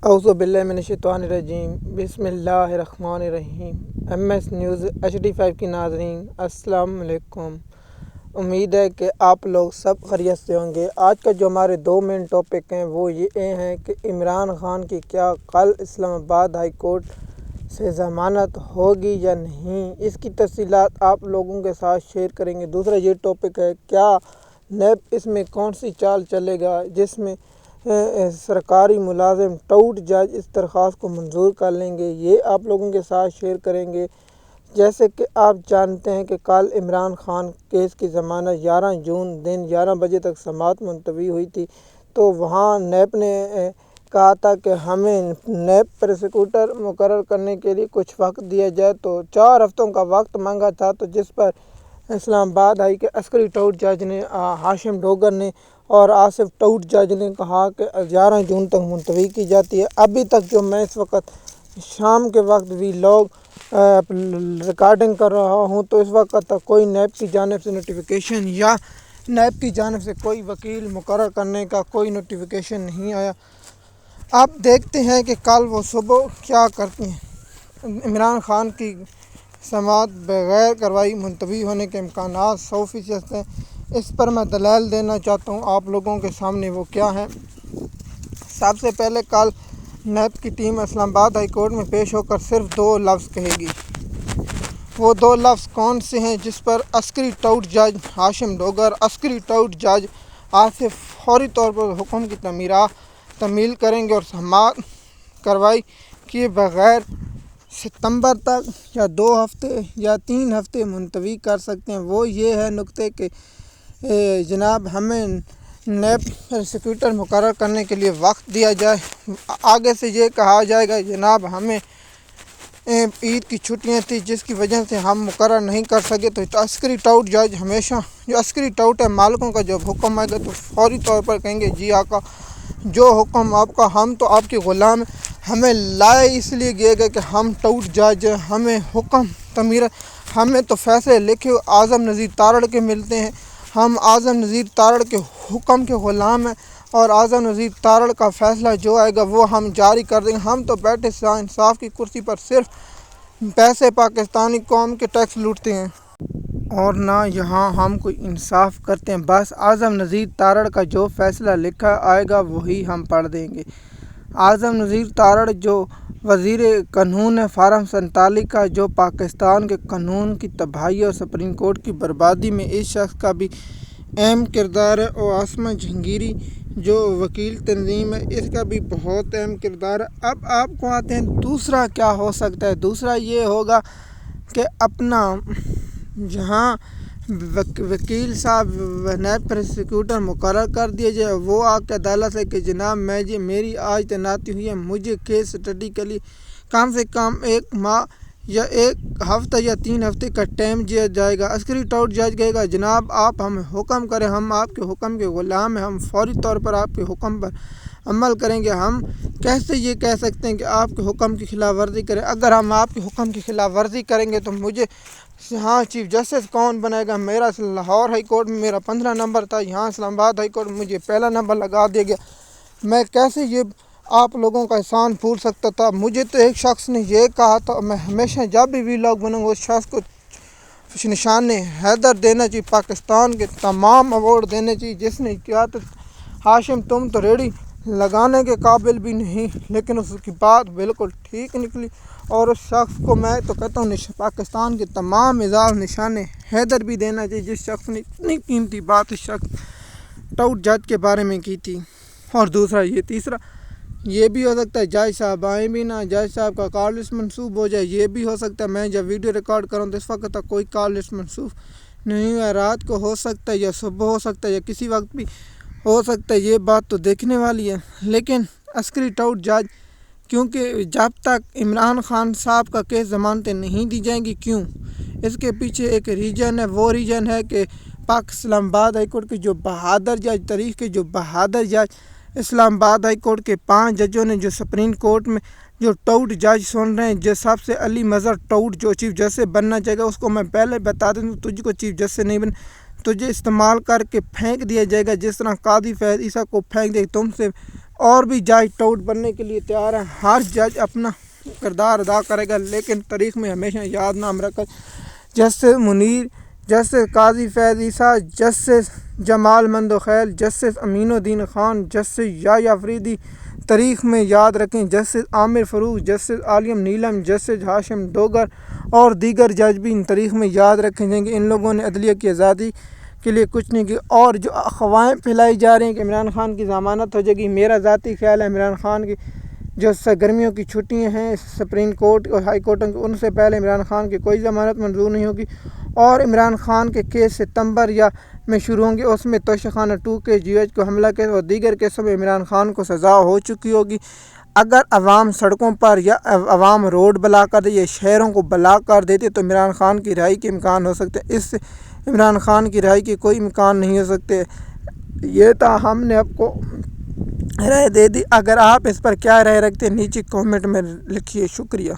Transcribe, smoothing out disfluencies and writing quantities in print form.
اعوذ باللہ من الشیطان الرجیم، بسم اللہ الرحمن الرحیم۔ MS نیوز HD5 کی ناظرین السلام علیکم۔ امید ہے کہ آپ لوگ سب خیریت سے ہوں گے۔ آج کا جو ہمارے 2 مین ٹاپک ہیں وہ یہ ہیں کہ عمران خان کی کیا کل اسلام آباد ہائی کورٹ سے ضمانت ہوگی یا نہیں، اس کی تفصیلات آپ لوگوں کے ساتھ شیئر کریں گے۔ دوسرا یہ ٹاپک ہے کیا نیب اس میں کون سی چال چلے گا جس میں سرکاری ملازم ٹاؤٹ جج اس درخواست کو منظور کر لیں گے، یہ آپ لوگوں کے ساتھ شیئر کریں گے۔ جیسے کہ آپ جانتے ہیں کہ کل عمران خان کیس کی ضمانت 11 جون دن 11 بجے تک سماعت ملتوی ہوئی تھی، تو وہاں نیب نے کہا تھا کہ ہمیں نیب پروسیکیوٹر مقرر کرنے کے لیے کچھ وقت دیا جائے، تو 4 ہفتوں کا وقت مانگا تھا، تو جس پر اسلام آباد ہائی کے عسکری ٹاؤٹ جج نے ہاشم ڈوگر نے اور آصف ٹاؤٹ جج نے کہا کہ 11 جون تک ملتوی کی جاتی ہے۔ ابھی تک جو میں اس وقت شام کے وقت بھی لوگ ریکارڈنگ کر رہا ہوں، تو اس وقت تک کوئی نیب کی جانب سے نوٹیفیکیشن یا نیب کی جانب سے کوئی وکیل مقرر کرنے کا کوئی نوٹیفیکیشن نہیں آیا۔ آپ دیکھتے ہیں کہ کل وہ صبح کیا کرتے ہیں۔ عمران خان کی سماعت بغیر کارروائی ملتوی ہونے کے امکانات 100% ہیں۔ اس پر میں دلائل دینا چاہتا ہوں آپ لوگوں کے سامنے، وہ کیا ہیں۔ سب سے پہلے کل نیب کی ٹیم اسلام آباد ہائی کورٹ میں پیش ہو کر صرف 2 لفظ کہے گی۔ وہ 2 لفظ کون سے ہیں جس پر عسکری ٹاؤٹ جج ہاشم ڈوگر، عسکری ٹاؤٹ جج آصف فوری طور پر حکم کی تعمیل کریں گے اور سماعت کارروائی کیے بغیر ستمبر تک یا 2 ہفتے یا 3 ہفتے ملتوی کر سکتے ہیں۔ وہ یہ ہے نقطے کہ جناب ہمیں نیب پروسیکیوٹر مقرر کرنے کے لیے وقت دیا جائے۔ آگے سے یہ کہا جائے گا جناب ہمیں عید کی چھٹیاں تھیں جس کی وجہ سے ہم مقرر نہیں کر سکے، تو عسکری ٹاؤٹ جج ہمیشہ جو عسکری ٹاؤٹ ہے مالکوں کا جب حکم آئے گا تو فوری طور پر کہیں گے جی آقا جو حکم آپ کا، ہم تو آپ کے غلام ہیں، ہمیں لائے اس لیے گئے گا کہ ہم ٹاؤٹ جج ہیں، ہمیں حکم تعمیر، ہمیں تو فیصلے لکھے اعظم نذیر تارڑ کے ملتے ہیں، ہم اعظم نذیر تارڑ کے حکم کے غلام ہیں اور اعظم نذیر تارڑ کا فیصلہ جو آئے گا وہ ہم جاری کر دیں گے۔ ہم تو بیٹھے انصاف کی کرسی پر صرف پیسے پاکستانی قوم کے ٹیکس لوٹتے ہیں اور نہ یہاں ہم کوئی انصاف کرتے ہیں، بس اعظم نذیر تارڑ کا جو فیصلہ لکھا آئے گا وہی ہم پڑھ دیں گے۔ اعظم نذیر تارڑ جو وزیر قانون ہے، فارم 47 کا، جو پاکستان کے قانون کی تباہی اور سپریم کورٹ کی بربادی میں اس شخص کا بھی اہم کردار ہے، اور عاصمہ جہانگیری جو وکیل تنظیم ہے اس کا بھی بہت اہم کردار ہے۔ اب آپ کو آتے ہیں دوسرا کیا ہو سکتا ہے۔ دوسرا یہ ہوگا کہ اپنا جہاں وکیل صاحب نیب پروسیکیوٹر مقرر کر دیا جائے، وہ آ کے عدالت سے کہ جناب میری آج تعیناتی ہوئی ہے، مجھے کیس سٹڈی کے لیے کم سے کم 1 ماہ یا 1 ہفتہ یا 3 ہفتے کا ٹائم دیا جائے گا۔ عسکری ٹاؤٹ جج کہے گا جناب آپ ہمیں حکم کریں، ہم آپ کے حکم کے غلام ہیں، ہم فوری طور پر آپ کے حکم پر عمل کریں گے۔ ہم کیسے یہ کہہ سکتے ہیں کہ آپ کے حکم کی خلاف ورزی کریں؟ اگر ہم آپ کے حکم کی خلاف ورزی کریں گے تو مجھے یہاں چیف جسٹس کون بنائے گا؟ میرا لاہور ہائی کورٹ میں میرا 15 نمبر تھا، یہاں اسلام آباد ہائی کورٹ میں مجھے پہلا نمبر لگا دیا گیا، میں کیسے یہ آپ لوگوں کا احسان بھول سکتا تھا؟ مجھے تو ایک شخص نے یہ کہا تھا، میں ہمیشہ جب بھی ولاگ بنوں گا اس شخص کو نشان حیدر دینا چاہیے، پاکستان کے تمام ایوارڈ دینے چاہیے، جس نے کیا تھا ہاشم تم تو ریڑھی لگانے کے قابل بھی نہیں، لیکن اس کی بات بالکل ٹھیک نکلی، اور اس شخص کو میں تو کہتا ہوں پاکستان کے تمام اعزاز نشان حیدر بھی دینا چاہیے جس شخص نے اتنی قیمتی بات اس شخص ٹاؤٹ جج کے بارے میں کی تھی۔ اور دوسرا یہ تیسرا یہ بھی ہو سکتا ہے جج صاحب آئیں بھی نہ، جج صاحب کا کال لسٹ منسوخ ہو جائے، یہ بھی ہو سکتا ہے۔ میں جب ویڈیو ریکارڈ کروں تو اس وقت تک کوئی کال لسٹ منسوخ نہیں ہوا، رات کو ہو سکتا ہے یا صبح ہو سکتا ہے یا کسی وقت بھی ہو سکتا ہے، یہ بات تو دیکھنے والی ہے۔ لیکن عسکری ٹاؤٹ جج کیونکہ جب تک عمران خان صاحب کا کیس ضمانتیں نہیں دی جائیں گی، کیوں؟ اس کے پیچھے ایک ریجن ہے، وہ ریجن ہے کہ اسلام آباد ہائی کورٹ کے جو بہادر جج، تاریخ کے جو بہادر جج، اسلام آباد ہائی کورٹ کے 5 ججوں نے جو سپریم کورٹ میں جو ٹاؤٹ جج سن رہے ہیں، جو سب سے علی مظہر ٹاؤٹ جو چیف جسٹس بننا چاہے گا، اس کو میں پہلے بتا دوں تجھ کو چیف جسٹس نہیں بن، تجھے استعمال کر کے پھینک دیا جائے گا، جس طرح قاضی فیض عیسیٰ کو پھینک دے، تم سے اور بھی جج ٹاؤٹ بننے کے لیے تیار ہیں۔ ہر جج اپنا کردار ادا کرے گا، لیکن تاریخ میں ہمیشہ یاد نام رکھا جسٹس منیر، جسٹس قاضی فیض عیسیٰ، جسٹس جمال مندوخیل، جسٹس امین الدین خان، جسٹس یحییٰ فریدی تاریخ میں یاد رکھیں۔ جسٹس عامر فاروق، جسٹس عالم نیلم، جسٹس ہاشم ڈوگر اور دیگر جج بھی ان تاریخ میں یاد رکھیں جائیں گے۔ ان لوگوں نے عدلیہ کی آزادی کے لیے کچھ نہیں کیا، اور جو افواہیں پھیلائی جا رہی ہیں کہ عمران خان کی ضمانت ہو جائے گی، میرا ذاتی خیال ہے عمران خان کی جو گرمیوں کی چھٹیاں ہیں سپریم کورٹ اور ہائی کورٹوں کی، ان سے پہلے عمران خان کی کوئی ضمانت منظور نہیں ہوگی، اور عمران خان کے کیس ستمبر یا میں شروع ہوں گے۔ اس میں توشہ خانہ 2 کے GH کو حملہ کے اور دیگر کیسوں میں عمران خان کو سزا ہو چکی ہوگی۔ اگر عوام سڑکوں پر یا عوام روڈ بلاک کر دے یا شہروں کو بلاک کر دیتے تو عمران خان کی رہائی کے امکان ہو سکتے، اس سے عمران خان کی رہائی کے کوئی امکان نہیں ہو سکتے۔ یہ تھا، ہم نے آپ کو رائے دے دی۔ اگر آپ اس پر کیا رائے رکھتے ہیں نیچے کامنٹ میں لکھیے۔ شکریہ۔